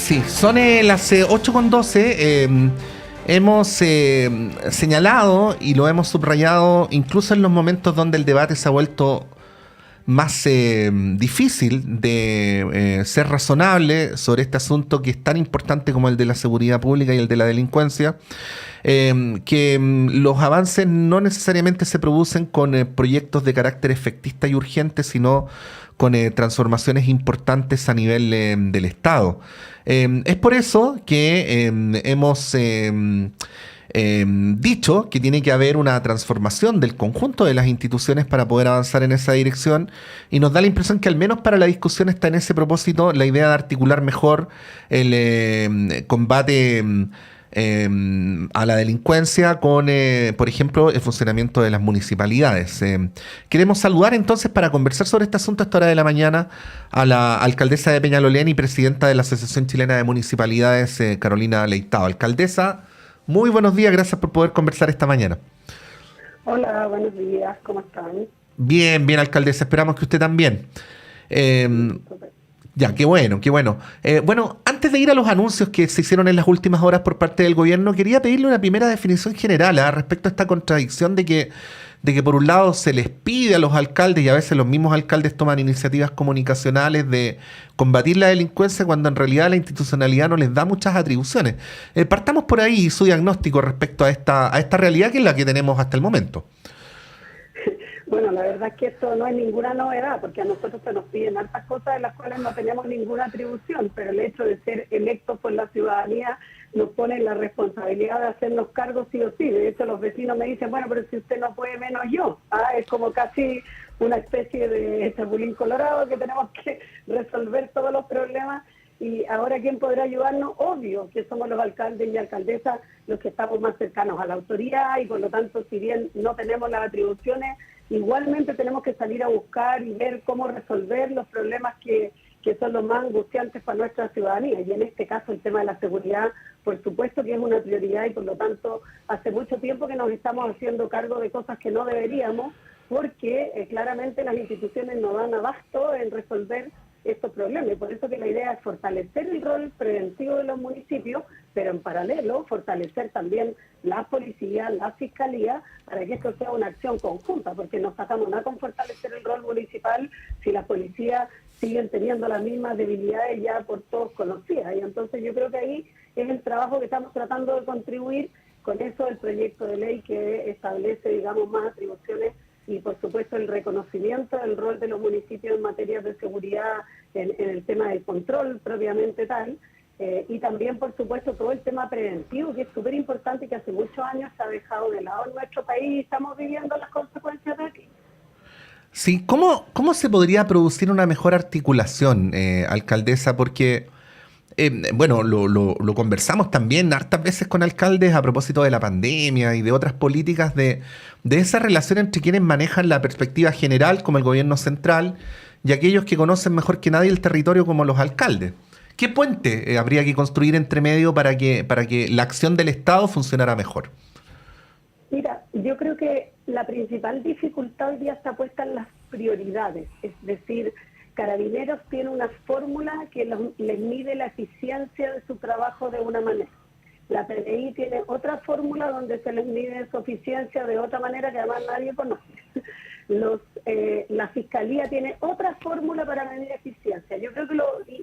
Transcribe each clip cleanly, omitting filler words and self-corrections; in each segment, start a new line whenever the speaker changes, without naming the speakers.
Sí, son las 8:12. Hemos señalado y lo hemos subrayado incluso en los momentos donde el debate se ha vuelto más difícil de ser razonable sobre este asunto que es tan importante como el de la seguridad pública y el de la delincuencia, que los avances no necesariamente se producen con proyectos de carácter efectista y urgente, sino con transformaciones importantes a nivel del Estado. Es por eso que hemos dicho que tiene que haber una transformación del conjunto de las instituciones para poder avanzar en esa dirección, y nos da la impresión que al menos para la discusión está en ese propósito la idea de articular mejor el combate a la delincuencia con, por ejemplo, el funcionamiento de las municipalidades. Queremos saludar entonces para conversar sobre este asunto a esta hora de la mañana a la alcaldesa de Peñalolén y presidenta de la Asociación Chilena de Municipalidades, Carolina Leitao. Alcaldesa, muy buenos días, gracias por poder conversar esta mañana.
Hola, buenos días, ¿cómo están?
Bien, bien, alcaldesa, esperamos que usted también. Eh,
Súper.
ya, qué bueno, qué bueno. Bueno, antes de ir a los anuncios que se hicieron en las últimas horas por parte del gobierno, quería pedirle una primera definición general respecto a esta contradicción de que por un lado se les pide a los alcaldes, y a veces los mismos alcaldes toman iniciativas comunicacionales de combatir la delincuencia cuando en realidad la institucionalidad no les da muchas atribuciones. Partamos por ahí su diagnóstico respecto a esta realidad que es la que tenemos hasta el momento.
Bueno, la verdad es que esto no es ninguna novedad, porque a nosotros se nos piden hartas cosas de las cuales no tenemos ninguna atribución, pero el hecho de ser electos por la ciudadanía nos pone la responsabilidad de hacernos cargo sí o sí. De hecho, los vecinos me dicen, bueno, pero si usted no puede, menos yo. Es como casi una especie de chapulín colorado que tenemos que resolver todos los problemas. Y ahora, ¿quién podrá ayudarnos? Obvio que somos los alcaldes y alcaldesas los que estamos más cercanos a la autoridad, y por lo tanto, si bien no tenemos las atribuciones, igualmente tenemos que salir a buscar y ver cómo resolver los problemas que son los más angustiantes para nuestra ciudadanía. Y en este caso el tema de la seguridad, por supuesto que es una prioridad, y por lo tanto hace mucho tiempo que nos estamos haciendo cargo de cosas que no deberíamos, porque claramente las instituciones no dan abasto en resolver estos problemas. Y por eso que la idea es fortalecer el rol preventivo de los municipios, pero en paralelo fortalecer también las policías, la fiscalía, para que esto sea una acción conjunta, porque no sacamos nada con fortalecer el rol municipal si las policías siguen teniendo las mismas debilidades ya por todos conocidas. Y entonces yo creo que ahí es el trabajo que estamos tratando de contribuir con eso, el proyecto de ley que establece, digamos, más atribuciones y por supuesto el reconocimiento del rol de los municipios en materia de seguridad, en el tema del control propiamente tal, y también por supuesto todo el tema preventivo, que es súper importante y que hace muchos años se ha dejado de lado en nuestro país, y estamos viviendo las consecuencias de aquí.
Sí, ¿cómo se podría producir una mejor articulación, alcaldesa? Porque, bueno, lo conversamos también hartas veces con alcaldes a propósito de la pandemia y de otras políticas de esa relación entre quienes manejan la perspectiva general, como el gobierno central, y aquellos que conocen mejor que nadie el territorio, como los alcaldes. ¿Qué puente habría que construir entre medio para que la acción del Estado funcionara mejor?
Mira, yo creo que la principal dificultad hoy día está puesta en las prioridades, es decir, Carabineros tiene una fórmula que les mide la eficiencia de su trabajo de una manera. La PDI tiene otra fórmula donde se les mide su eficiencia de otra manera que además nadie conoce. La Fiscalía tiene otra fórmula para medir eficiencia. Yo creo que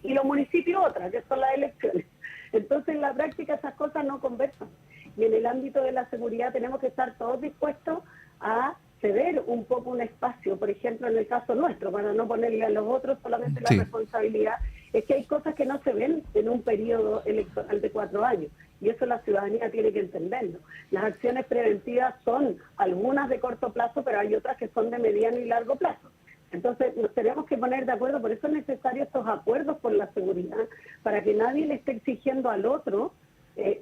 y los municipios otra, que son las elecciones. Entonces en la práctica esas cosas no conversan. Y en el ámbito de la seguridad tenemos que estar todos dispuestos a ceder un poco un espacio. Por ejemplo, en el caso nuestro, para no ponerle a los otros solamente la
Sí.
responsabilidad, es que hay cosas que no se ven en un periodo electoral de 4 años, y eso la ciudadanía tiene que entenderlo. Las acciones preventivas son algunas de corto plazo, pero hay otras que son de mediano y largo plazo. Entonces nos tenemos que poner de acuerdo, por eso es necesario estos acuerdos por la seguridad, para que nadie le esté exigiendo al otro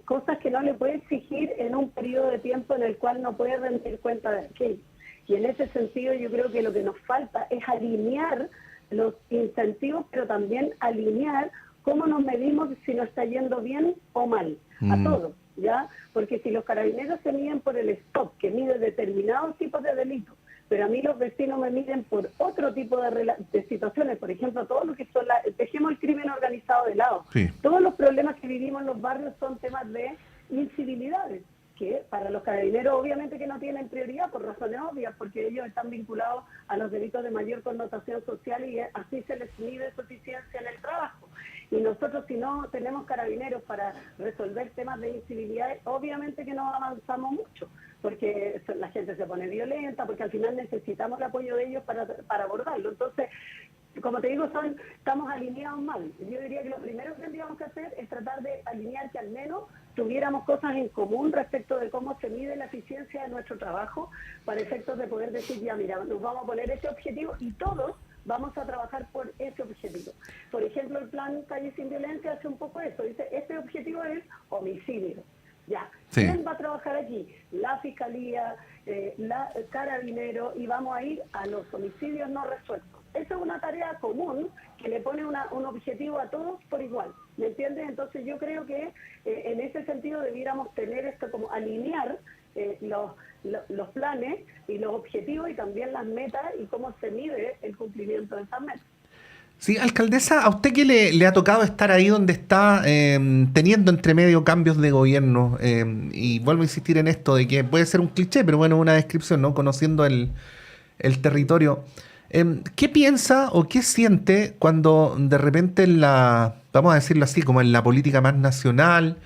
cosas que no le puede exigir en un periodo de tiempo en el cual no puede rendir cuenta de aquello. Y en ese sentido yo creo que lo que nos falta es alinear los incentivos, pero también alinear cómo nos medimos si nos está yendo bien o mal, a todos, ¿ya? Porque si los carabineros se miden por el STOP, que mide determinados tipos de delitos, pero a mí los vecinos me miden por otro tipo de situaciones, por ejemplo, todo lo que son, dejemos el crimen organizado de lado,
Sí.
todos los problemas que vivimos en los barrios son temas de incivilidades, que para los carabineros obviamente que no tienen prioridad por razones obvias, porque ellos están vinculados a los delitos de mayor connotación social y así se les mide su eficiencia en el trabajo. Y nosotros, si no tenemos carabineros para resolver temas de incivilidad, obviamente que no avanzamos mucho, porque la gente se pone violenta, porque al final necesitamos el apoyo de ellos para abordarlo. Entonces, como te digo, estamos alineados mal. Yo diría que lo primero que tendríamos que hacer es tratar de alinear que al menos tuviéramos cosas en común respecto de cómo se mide la eficiencia de nuestro trabajo, para efectos de poder decir, ya mira, nos vamos a poner este objetivo y todos vamos a trabajar por ese objetivo. Por ejemplo, el plan Calle Sin Violencia hace un poco eso, dice, este objetivo es homicidio. Ya,
sí.
¿Quién va a trabajar aquí? La Fiscalía, la Carabinero, y vamos a ir a los homicidios no resueltos. Esa es una tarea común que le pone un objetivo a todos por igual, ¿me entiendes? Entonces yo creo que en ese sentido debiéramos tener esto como alinear los planes y los objetivos y también las metas y cómo se mide el cumplimiento de esas metas.
Sí, alcaldesa, ¿a usted qué le ha tocado estar ahí donde está, teniendo entre medio cambios de gobierno? Y vuelvo a insistir en esto de que puede ser un cliché, pero bueno, una descripción, ¿no? Conociendo el territorio. ¿Qué piensa o qué siente cuando de repente vamos a decirlo así, como en la política más nacional,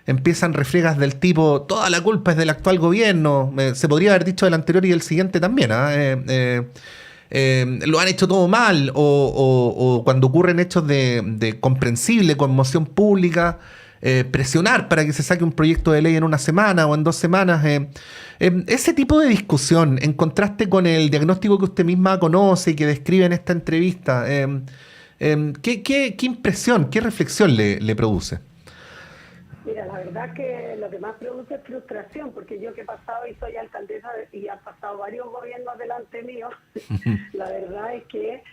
empiezan refriegas del tipo, toda la culpa es del actual gobierno? Se podría haber dicho del anterior y del siguiente también, ¿ah? Lo han hecho todo mal, o cuando ocurren hechos de comprensible conmoción pública, presionar para que se saque un proyecto de ley en una semana o en 2 semanas. Ese tipo de discusión, en contraste con el diagnóstico que usted misma conoce y que describe en esta entrevista, ¿qué impresión, qué reflexión le produce?
Mira, la verdad que lo que más produce es frustración, porque yo que he pasado y soy alcaldesa y han pasado varios gobiernos delante mío, la verdad es que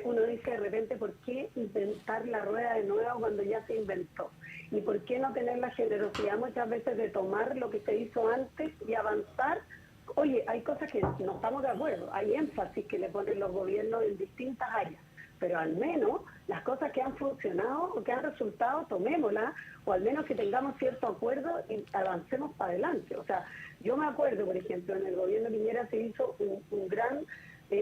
uno dice de repente, ¿por qué inventar la rueda de nuevo cuando ya se inventó? ¿Y por qué no tener la generosidad muchas veces de tomar lo que se hizo antes y avanzar? Oye, hay cosas que no estamos de acuerdo, hay énfasis que le ponen los gobiernos en distintas áreas, pero al menos las cosas que han funcionado o que han resultado, tomémoslas, o al menos que tengamos cierto acuerdo y avancemos para adelante. O sea, yo me acuerdo, por ejemplo, en el gobierno de Piñera se hizo un gran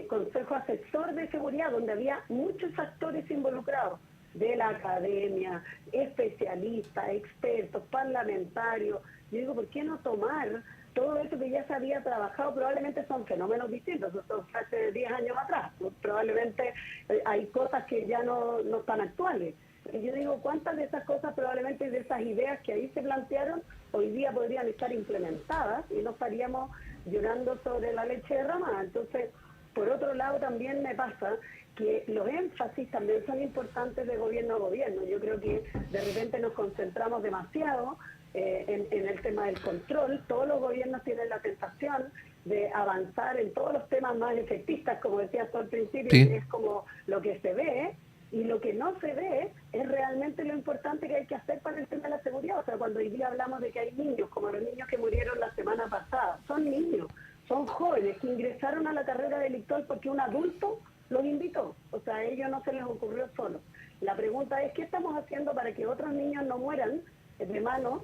consejo asesor de seguridad donde había muchos actores involucrados, de la academia, especialistas, expertos, parlamentarios. Yo digo, ¿por qué no tomar todo eso que ya se había trabajado? Probablemente son fenómenos distintos, eso fue hace 10 años atrás, probablemente hay cosas que ya no están actuales. Y yo digo, ¿cuántas de esas cosas, probablemente de esas ideas que ahí se plantearon, hoy día podrían estar implementadas y no estaríamos llorando sobre la leche derramada? Entonces, por otro lado, también me pasa que los énfasis también son importantes de gobierno a gobierno. Yo creo que de repente nos concentramos demasiado en el tema del control. Todos los gobiernos tienen la tentación de avanzar en todos los temas más efectistas, como decías tú al principio,
Sí.
es como lo que se ve, y lo que no se ve es realmente lo importante que hay que hacer para el tema de la seguridad. O sea, cuando hoy día hablamos de que hay niños, como los niños que murieron la semana pasada, son niños, son jóvenes que ingresaron a la carrera delictual porque un adulto los invitó. O sea, a ellos no se les ocurrió solo. La pregunta es, ¿qué estamos haciendo para que otros niños no mueran de manos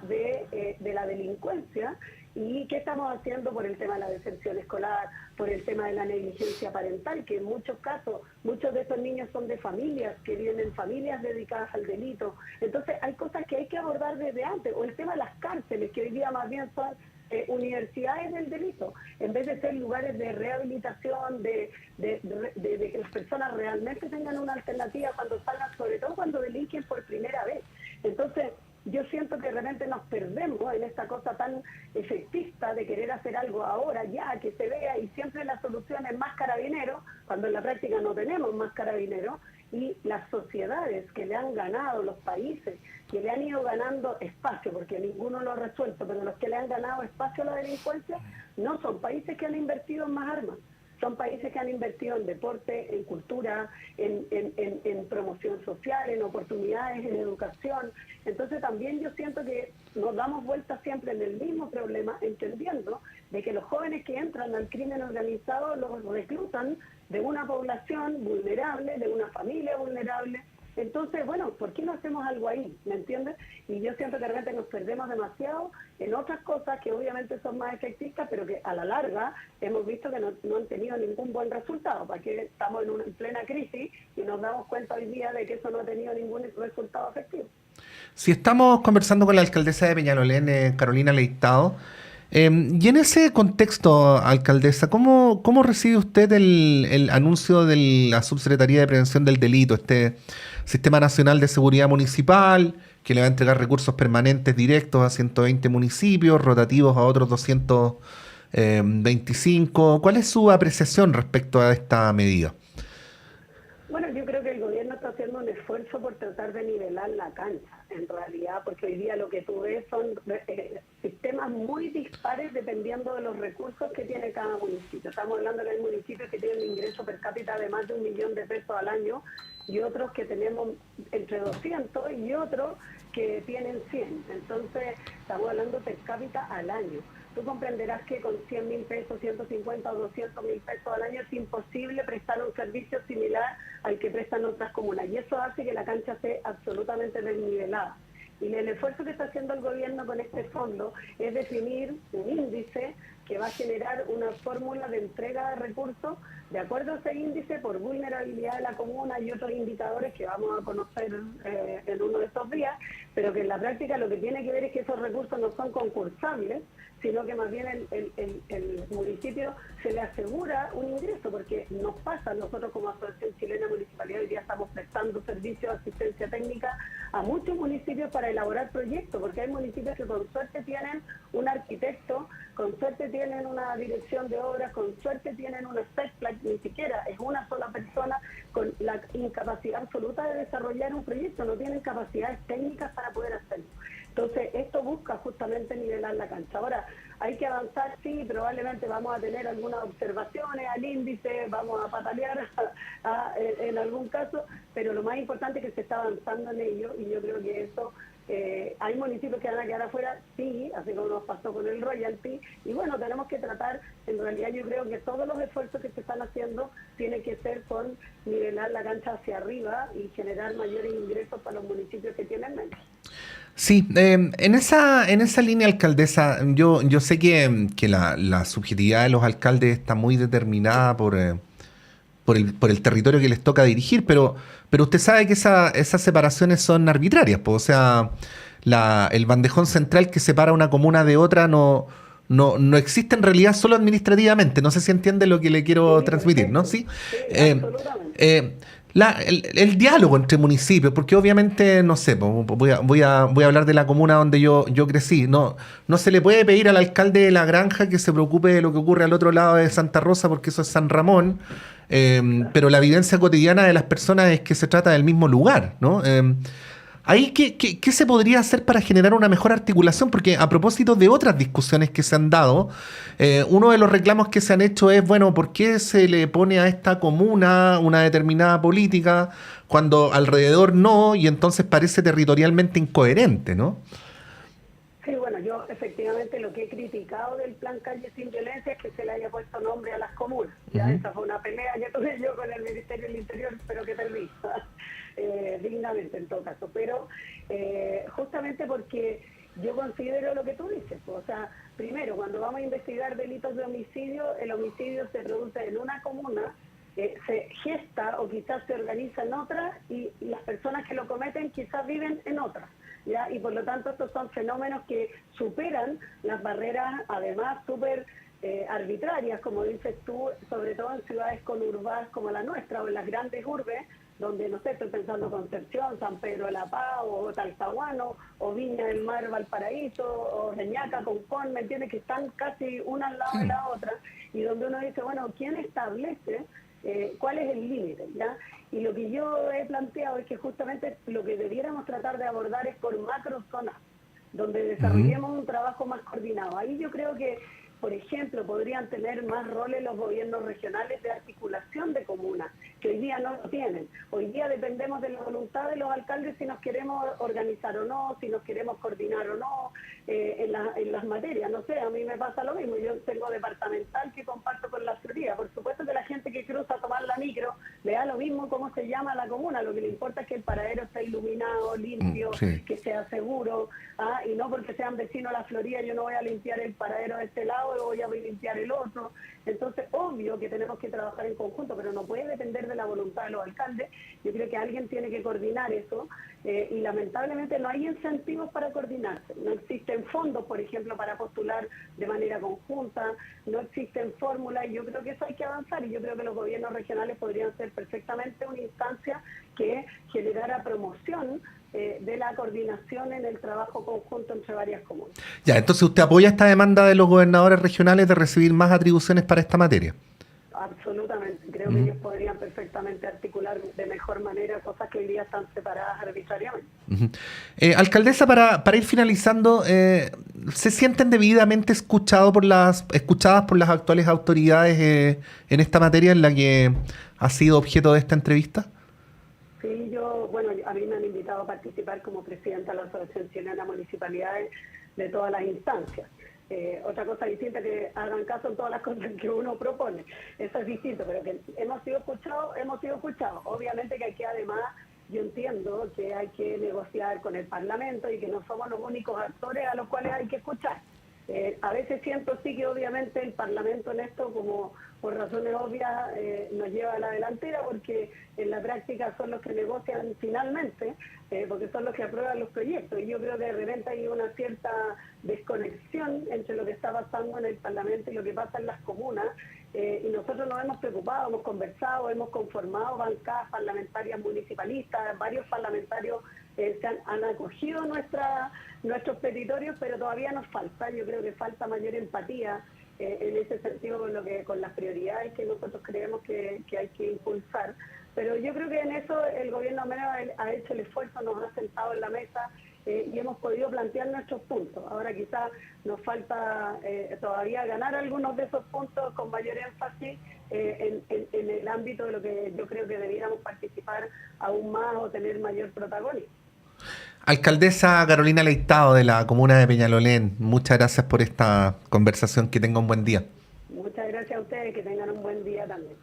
de la delincuencia? ¿Y qué estamos haciendo por el tema de la deserción escolar, por el tema de la negligencia parental, que en muchos casos, muchos de esos niños son de familias, que vienen en familias dedicadas al delito? Entonces hay cosas que hay que abordar desde antes, o el tema de las cárceles, que hoy día más bien son universidades del delito, en vez de ser lugares de rehabilitación, de que las personas realmente tengan una alternativa cuando salgan, sobre todo cuando delinquen por primera vez. Entonces, yo siento que realmente nos perdemos en esta cosa tan efectista de querer hacer algo ahora, ya, que se vea, y siempre la solución es más carabineros, cuando en la práctica no tenemos más carabineros, y las sociedades que le han ganado, los países que le han ido ganando espacio, porque ninguno lo ha resuelto, pero los que le han ganado espacio a la delincuencia no son países que han invertido en más armas, son países que han invertido en deporte, en cultura, en promoción social, en oportunidades, en educación. Entonces también yo siento que nos damos vuelta siempre en el mismo problema, entendiendo de que los jóvenes que entran al crimen organizado los reclutan de una población vulnerable, de una familia vulnerable. Entonces, bueno, ¿por qué no hacemos algo ahí? ¿Me entiendes? Y yo siento que realmente nos perdemos demasiado en otras cosas que obviamente son más efectivas, pero que a la larga hemos visto que no han tenido ningún buen resultado, porque estamos en plena crisis y nos damos cuenta hoy día de que eso no ha tenido ningún resultado efectivo.
Si estamos conversando con la alcaldesa de Peñalolén, Carolina Leitao, y en ese contexto, alcaldesa, ¿cómo recibe usted el anuncio de la Subsecretaría de Prevención del Delito, este Sistema Nacional de Seguridad Municipal, que le va a entregar recursos permanentes directos a 120 municipios, rotativos a otros 225? ¿Cuál es su apreciación respecto a esta medida?
Bueno, yo creo que el gobierno está haciendo un esfuerzo por tratar de nivelar la cancha, en realidad, porque hoy día lo que tú ves son sistemas muy dispares dependiendo de los recursos que tiene cada municipio. Estamos hablando que hay municipios que tienen un ingreso per cápita de más de 1.000.000 de pesos al año y otros que tenemos entre 200 y otros que tienen 100. Entonces, estamos hablando per cápita al año. Tú comprenderás que con 100.000 pesos, 150 o 200.000 pesos al año es imposible prestar un servicio similar al que prestan otras comunas. Y eso hace que la cancha esté absolutamente desnivelada. Y el esfuerzo que está haciendo el gobierno con este fondo es definir un índice que va a generar una fórmula de entrega de recursos de acuerdo a ese índice por vulnerabilidad de la comuna y otros indicadores que vamos a conocer en uno de estos días, pero que en la práctica lo que tiene que ver es que esos recursos no son concursables, sino que más bien el municipio se le asegura un ingreso, porque nos pasa, nosotros como Asociación Chilena de Municipalidad hoy día estamos prestando servicios de asistencia técnica a muchos municipios para elaborar proyectos, porque hay municipios que con suerte tienen un arquitecto, con suerte tienen una dirección de obras, con suerte tienen una SECPLAC, ni siquiera es una sola persona con la incapacidad absoluta de desarrollar un proyecto, no tienen capacidades técnicas para poder hacerlo. Entonces, esto busca justamente nivelar la cancha. Ahora, hay que avanzar, sí, probablemente vamos a tener algunas observaciones al índice, vamos a patalear en algún caso, pero lo más importante es que se está avanzando en ello y yo creo que eso, hay municipios que van a quedar afuera, sí, así como nos pasó con el royalty, y bueno, tenemos que tratar, en realidad yo creo que todos los esfuerzos que se están haciendo tienen que ser con nivelar la cancha hacia arriba y generar mayores ingresos para los municipios que tienen menos.
Sí, en esa línea, alcaldesa, yo sé que la subjetividad de los alcaldes está muy determinada por el territorio que les toca dirigir, pero usted sabe que esas separaciones son arbitrarias, pues, o sea, el bandejón central que separa una comuna de otra no existe en realidad solo administrativamente. No sé si entiende lo que le quiero
Sí,
transmitir, ¿no?
perfecto.
Sí.
Sí,
Eh,
absolutamente.
eh, el diálogo entre municipios, porque obviamente, no sé, voy a hablar de la comuna donde yo crecí. No se le puede pedir al alcalde de La Granja que se preocupe de lo que ocurre al otro lado de Santa Rosa, porque eso es San Ramón. Pero la vivencia cotidiana de las personas es que se trata del mismo lugar, ¿no? Ahí, ¿qué se podría hacer para generar una mejor articulación? Porque a propósito de otras discusiones que se han dado, uno de los reclamos que se han hecho es, bueno, ¿por qué se le pone a esta comuna una determinada política cuando alrededor no, y entonces parece territorialmente incoherente, ¿no?
Sí, bueno, yo efectivamente lo que he criticado del plan Calle Sin Violencia es que se le haya puesto nombre a las comunas. Ya
Ujú.
esa fue una pelea que tuve yo con el Ministerio del Interior, pero que perdí dignamente en todo caso. Pero justamente porque yo considero lo que tú dices, pues, o sea, primero, cuando vamos a investigar delitos de homicidio, el homicidio se produce en una comuna, se gesta o quizás se organiza en otra y las personas que lo cometen quizás viven en otra. ¿Ya? Y por lo tanto estos son fenómenos que superan las barreras, además súper arbitrarias, como dices tú, sobre todo en ciudades conurbadas como la nuestra o en las grandes urbes, donde, no sé, estoy pensando Concepción, San Pedro de la Paz, o Talcahuano, o Viña del Mar, Valparaíso, o Reñaca, Concón, ¿me entiendes? Que están casi una al lado de la otra, y donde uno dice, bueno, ¿quién establece cuál es el límite? ¿Ya? Y lo que yo he planteado es que justamente lo que debiéramos tratar de abordar es por macro zonas, donde
Ujú.
desarrollemos un trabajo más coordinado. Ahí yo creo que por ejemplo, podrían tener más roles los gobiernos regionales de articulación de comunas, que hoy día no lo tienen. Hoy día dependemos de la voluntad de los alcaldes si nos queremos organizar o no, si nos queremos coordinar o no, en las materias. No sé, a mí me pasa lo mismo. Yo tengo departamental que comparto con la Florida. Por supuesto que la gente que cruza a tomar la micro le da lo mismo cómo se llama la comuna. Lo que le importa es que el paradero esté iluminado, limpio,
sí,
que sea seguro, y no porque sean vecinos de la Florida yo no voy a limpiar el paradero de este lado y voy a limpiar el otro. Entonces, obvio que tenemos que trabajar en conjunto, pero no puede depender de la voluntad de los alcaldes. Yo creo que alguien tiene que coordinar eso, y lamentablemente no hay incentivos para coordinarse. No existen fondos, por ejemplo, para postular de manera conjunta, no existen fórmulas, y yo creo que eso hay que avanzar, y yo creo que los gobiernos regionales podrían ser perfectamente una instancia que generara promoción de la coordinación en el trabajo conjunto entre varias comunas.
Ya, entonces usted apoya esta demanda de los gobernadores regionales de recibir más atribuciones para esta materia.
Absolutamente, creo que ellos podrían perfectamente articular de mejor manera cosas que hoy día están separadas arbitrariamente.
Alcaldesa, para ir finalizando, ¿se sienten debidamente escuchadas por las actuales autoridades en esta materia en la que ha sido objeto de esta entrevista?
Sí, a mí me han invitado a participar como presidenta de la Asociación Chilena de Municipalidades de todas las instancias. Otra cosa distinta que hagan caso en todas las cosas que uno propone. Eso es distinto, pero que hemos sido escuchados. Obviamente que aquí además yo entiendo que hay que negociar con el Parlamento y que no somos los únicos actores a los cuales hay que escuchar. A veces siento sí que obviamente el Parlamento en esto, como por razones obvias, nos lleva a la delantera, porque en la práctica son los que negocian finalmente, porque son los que aprueban los proyectos. Y yo creo que de repente hay una cierta desconexión entre lo que está pasando en el Parlamento y lo que pasa en las comunas, y nosotros nos hemos preocupado, hemos conversado, hemos conformado bancadas parlamentarias municipalistas, varios parlamentarios han acogido nuestros petitorios, pero todavía nos falta. Yo creo que falta mayor empatía en ese sentido con las prioridades que nosotros creemos que hay que impulsar. Pero yo creo que en eso el gobierno ha hecho el esfuerzo, nos ha sentado en la mesa, y hemos podido plantear nuestros puntos. Ahora quizás nos falta todavía ganar algunos de esos puntos con mayor énfasis en el ámbito de lo que yo creo que debiéramos participar aún más o tener mayor protagonismo.
Alcaldesa Carolina Leitao, de la comuna de Peñalolén, muchas gracias por esta conversación. Que tenga un buen día.
Muchas gracias a ustedes, que tengan un buen día también.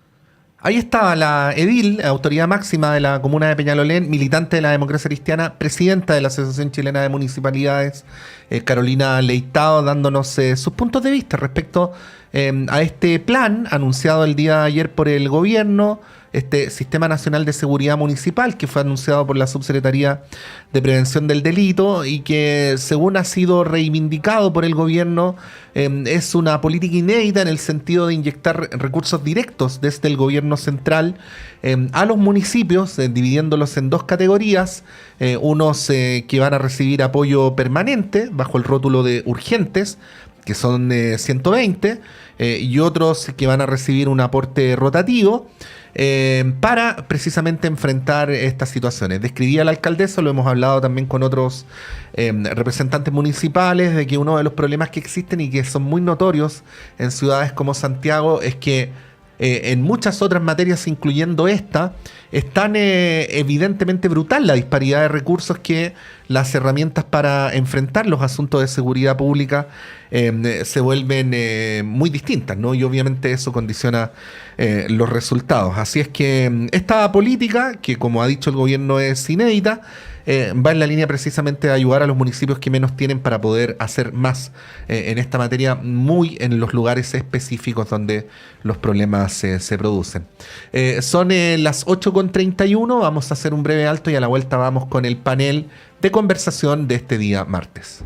Ahí estaba la edil, autoridad máxima de la comuna de Peñalolén, militante de la democracia cristiana, presidenta de la Asociación Chilena de Municipalidades, Carolina Leitao, dándonos sus puntos de vista respecto a este plan anunciado el día de ayer por el gobierno, este Sistema Nacional de Seguridad Municipal, que fue anunciado por la Subsecretaría de Prevención del Delito y que, según ha sido reivindicado por el gobierno, es una política inédita en el sentido de inyectar recursos directos desde el gobierno central a los municipios, dividiéndolos en dos categorías, unos que van a recibir apoyo permanente bajo el rótulo de urgentes, que son 120, y otros que van a recibir un aporte rotativo, para precisamente enfrentar estas situaciones. Describía la alcaldesa, lo hemos hablado también con otros representantes municipales, de que uno de los problemas que existen y que son muy notorios en ciudades como Santiago es que en muchas otras materias, incluyendo esta, es tan evidentemente brutal la disparidad de recursos que las herramientas para enfrentar los asuntos de seguridad pública se vuelven muy distintas, ¿no? Y obviamente eso condiciona los resultados. Así es que esta política, que como ha dicho el gobierno es inédita, va en la línea precisamente de ayudar a los municipios que menos tienen para poder hacer más en esta materia, muy en los lugares específicos donde los problemas se producen. Son las 8:31, vamos a hacer un breve alto y a la vuelta vamos con el panel de conversación de este día martes.